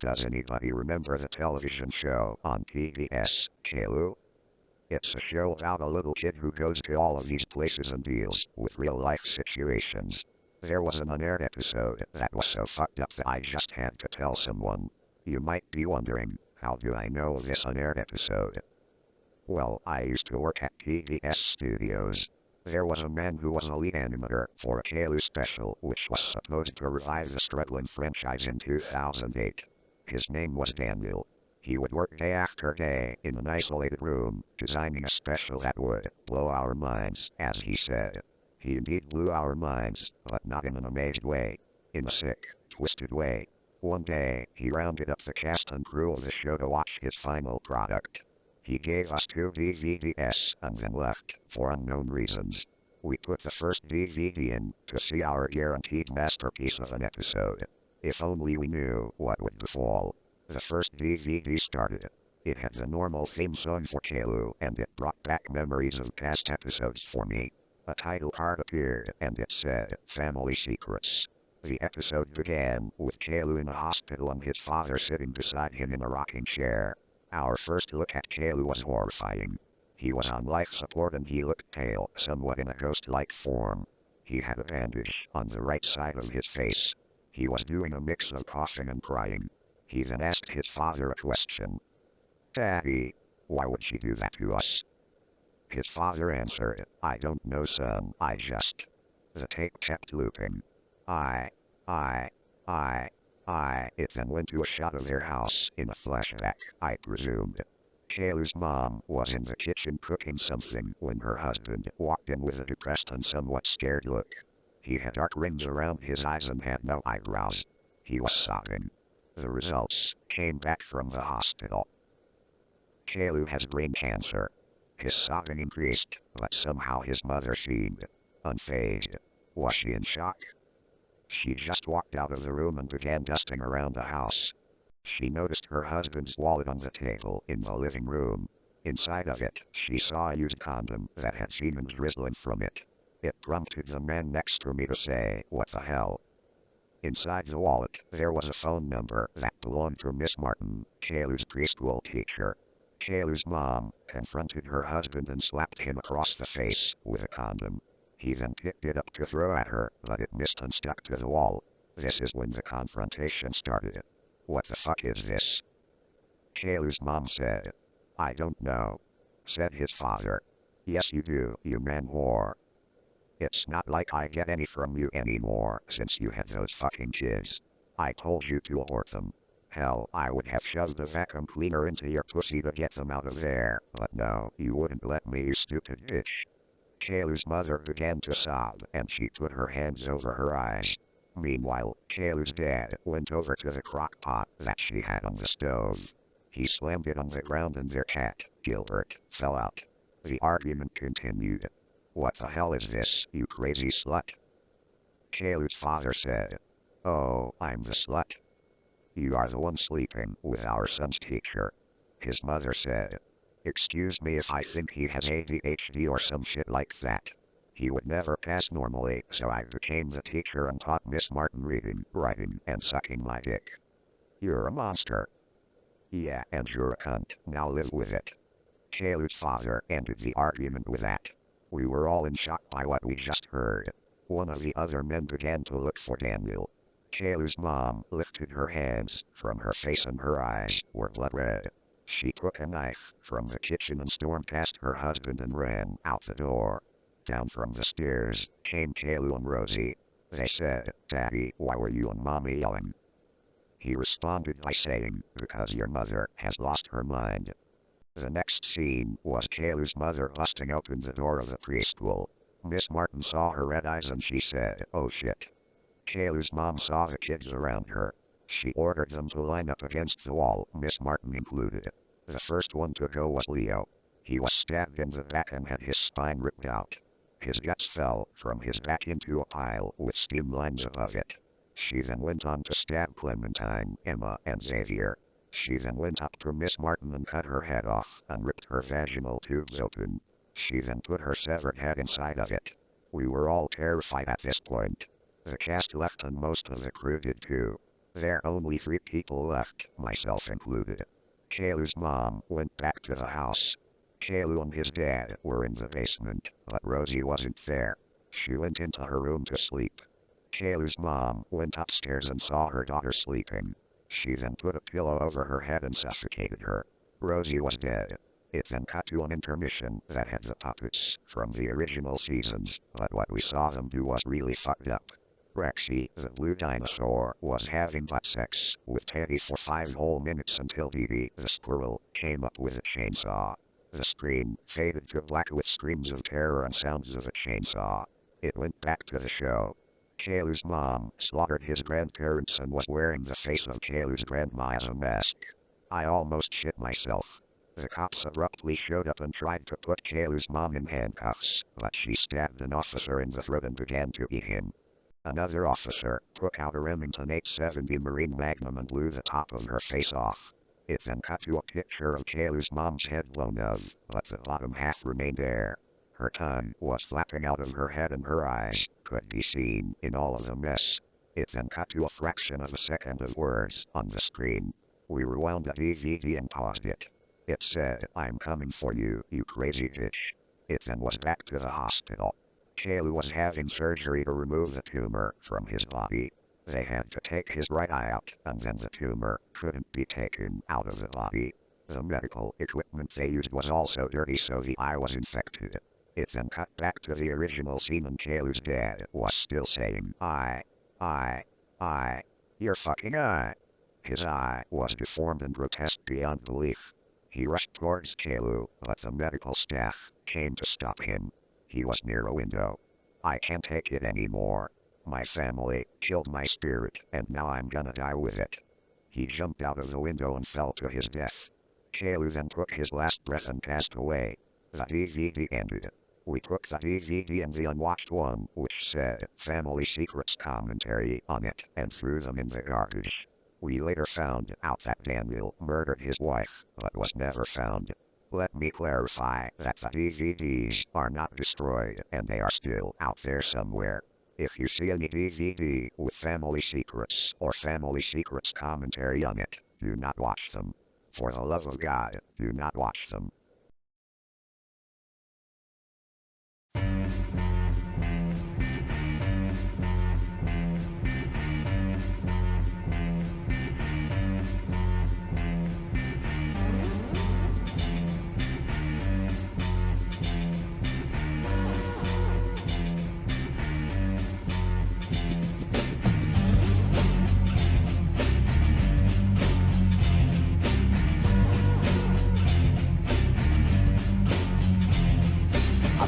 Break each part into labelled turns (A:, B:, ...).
A: Does anybody remember the television show on PBS, Caillou? It's a show about a little kid who goes to all of these places and deals with real-life situations. There was an unaired episode that was so fucked up that I just had to tell someone. You might be wondering, how do I know this unaired episode? Well, I used to work at PBS Studios. There was a man who was a lead animator for a Caillou special which was supposed to revive the struggling franchise in 2008. His name was Daniel. He would work day after day in an isolated room, designing a special that would blow our minds, as he said. He indeed blew our minds, but not in an amazed way. In a sick, twisted way. One day, he rounded up the cast and crew of the show to watch his final product. He gave us 2 DVDs and then left, for unknown reasons. We put the first DVD in to see our guaranteed masterpiece of an episode. If only we knew what would befall. The first DVD started. It had the normal theme song for Caillou, and it brought back memories of past episodes for me. A title card appeared, and it said, Family Secrets. The episode began with Caillou in a hospital and his father sitting beside him in a rocking chair. Our first look at Caillou was horrifying. He was on life support and he looked pale, somewhat in a ghost-like form. He had a bandage on the right side of his face. He was doing a mix of coughing and crying. He then asked his father a question. Daddy, why would she do that to us? His father answered, I don't know, son, I just... The tape kept looping. It then went to a shot of their house in a flashback, I presumed. Caillou's mom was in the kitchen cooking something when her husband walked in with a depressed and somewhat scared look. He had dark rings around his eyes and had no eyebrows. He was sobbing. The results came back from the hospital. Caillou has brain cancer. His sobbing increased, but somehow his mother seemed unfazed. Was she in shock? She just walked out of the room and began dusting around the house. She noticed her husband's wallet on the table in the living room. Inside of it, she saw a used condom that had semen drizzling from it. It prompted the man next to me to say, what the hell? Inside the wallet, there was a phone number that belonged to Miss Martin, Caillou's preschool teacher. Caillou's mom confronted her husband and slapped him across the face with a condom. He then picked it up to throw at her, but it missed and stuck to the wall. This is when the confrontation started. What the fuck is this? Caillou's mom said. I don't know, said his father. Yes you do, you man whore. It's not like I get any from you anymore since you had those fucking kids. I told you to abort them. Hell, I would have shoved a vacuum cleaner into your pussy to get them out of there, but no, you wouldn't let me, you stupid bitch. Caillou's mother began to sob, and she put her hands over her eyes. Meanwhile, Caillou's dad went over to the crock pot that she had on the stove. He slammed it on the ground and their cat, Gilbert, fell out. The argument continued. What the hell is this, you crazy slut? Caillou's father said. Oh, I'm the slut. You are the one sleeping with our son's teacher. His mother said. Excuse me if I think he has ADHD or some shit like that. He would never pass normally, so I became the teacher and taught Miss Martin reading, writing, and sucking my dick. You're a monster. Yeah, and you're a cunt, now live with it. Caillou's father ended the argument with that. We were all in shock by what we just heard. One of the other men began to look for Daniel. Caillou's mom lifted her hands from her face and her eyes were blood red. She took a knife from the kitchen and stormed past her husband and ran out the door. Down from the stairs came Caillou and Rosie. They said, Daddy, why were you and Mommy yelling? He responded by saying, because your mother has lost her mind. The next scene was Caillou's mother busting open the door of the preschool. Miss Martin saw her red eyes and she said, oh shit. Caillou's mom saw the kids around her. She ordered them to line up against the wall, Miss Martin included. The first one to go was Leo. He was stabbed in the back and had his spine ripped out. His guts fell from his back into a pile with steam lines above it. She then went on to stab Clementine, Emma, and Xavier. She then went up to Miss Martin and cut her head off and ripped her vaginal tubes open. She then put her severed head inside of it. We were all terrified at this point. The cast left and most of the crew did too. There are only 3 people left, myself included. Caillou's mom went back to the house. Caillou and his dad were in the basement, but Rosie wasn't there. She went into her room to sleep. Caillou's mom went upstairs and saw her daughter sleeping. She then put a pillow over her head and suffocated her. Rosie was dead. It then cut to an intermission that had the puppets from the original seasons, but what we saw them do was really fucked up. Rexy, the blue dinosaur, was having butt sex with Teddy for 5 whole minutes until Dee Dee, the squirrel, came up with a chainsaw. The screen faded to black with screams of terror and sounds of a chainsaw. It went back to the show. Caillou's mom slaughtered his grandparents and was wearing the face of Caillou's grandma as a mask. I almost shit myself. The cops abruptly showed up and tried to put Caillou's mom in handcuffs, but she stabbed an officer in the throat and began to beat him. Another officer took out a Remington 870 Marine Magnum and blew the top of her face off. It then cut to a picture of Caillou's mom's head blown off, but the bottom half remained there. Her tongue was flapping out of her head and her eyes could be seen in all of the mess. It then cut to a fraction of a second of words on the screen. We rewound the DVD and paused it. It said, "I'm coming for you, you crazy bitch." It then was back to the hospital. Caillou was having surgery to remove the tumor from his body. They had to take his right eye out, and then the tumor couldn't be taken out of the body. The medical equipment they used was also dirty, so the eye was infected. It then cut back to the original scene and Caillou's dad was still saying, "Eye, your fucking eye." His eye was deformed and grotesque beyond belief. He rushed towards Caillou, but the medical staff came to stop him. He was near a window. "I can't take it anymore. My family killed my spirit, and now I'm gonna die with it." He jumped out of the window and fell to his death. Caillou then took his last breath and passed away. The DVD ended. We took the DVD and the unwatched one, which said Family Secrets commentary on it, and threw them in the garbage. We later found out that Daniel murdered his wife, but was never found. Let me clarify that the DVDs are not destroyed, and they are still out there somewhere. If you see any DVD with Family Secrets or Family Secrets commentary on it, do not watch them. For the love of God, do not watch them.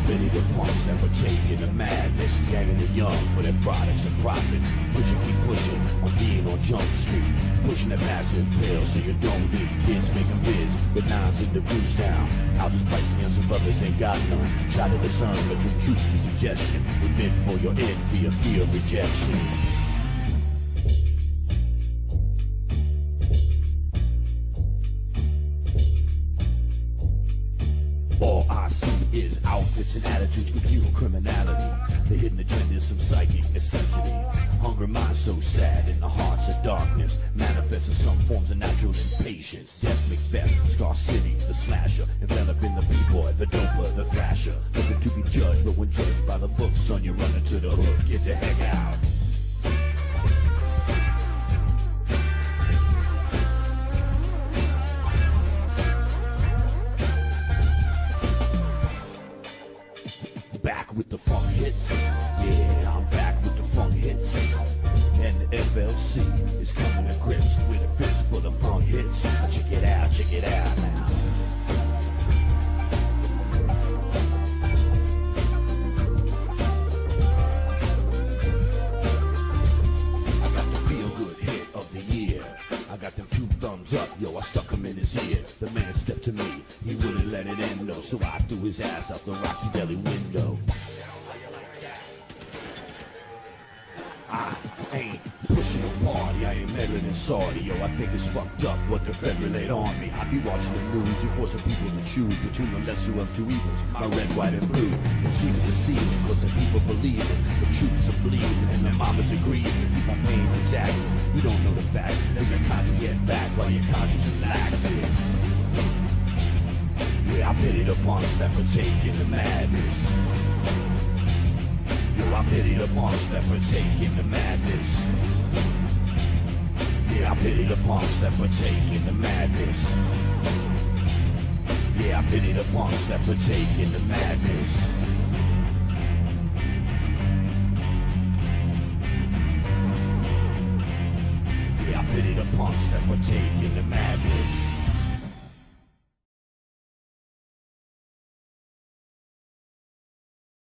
B: Many the punks that were taking the madness, ganging the young for their products and profits. Keep pushing on being on Jump Street, pushing that massive pill so you don't need kids making biz with nines in the boost down. Houses pricey and some brothers ain't got none. Try to discern between truth and suggestion. We meant for your envy or fear of rejection. All I see is outfits and attitudes, computer criminality. The hidden agenda is some psychic necessity. Hungry minds so sad in the hearts of darkness, manifests in some forms of natural impatience. Death, Macbeth, Scar City, the slasher, enveloping the b-boy, the doper, the thrasher. Looking to be judged, but when judged by the book, son, you're running to the hook. Get the heck out. Back with the funk hits, yeah, I'm back with the funk hits. And the FLC is coming to grips with a fist full of funk hits. Check it out now. I got the feel-good hit of the year. I got them 2 thumbs up, yo, I stuck him in his ear. The man stepped to me, he wouldn't let it end, no, so I threw his ass out the Roxy Deli window. I ain't pushing a party, I ain't meddling feeling inside. Yo, I think it's fucked up what the Fed relate on me. I be watching the news, you forcing people to choose between the lesser of two evils, my red, white, and blue. Conceiving the deceiving, cause the people believe it. The troops are bleeding, and their mamas are grieving. People paying their taxes, you don't know the facts. Then your conscience get back while your conscience relaxing. Yeah, I pity the punks that partake in the madness. Yo, I pity the punks that partake in the madness. Yeah, I pity the punks that partake in the madness. Yeah, I pity the punks that partake in the madness. Yeah, I pity the punks that partake in the madness.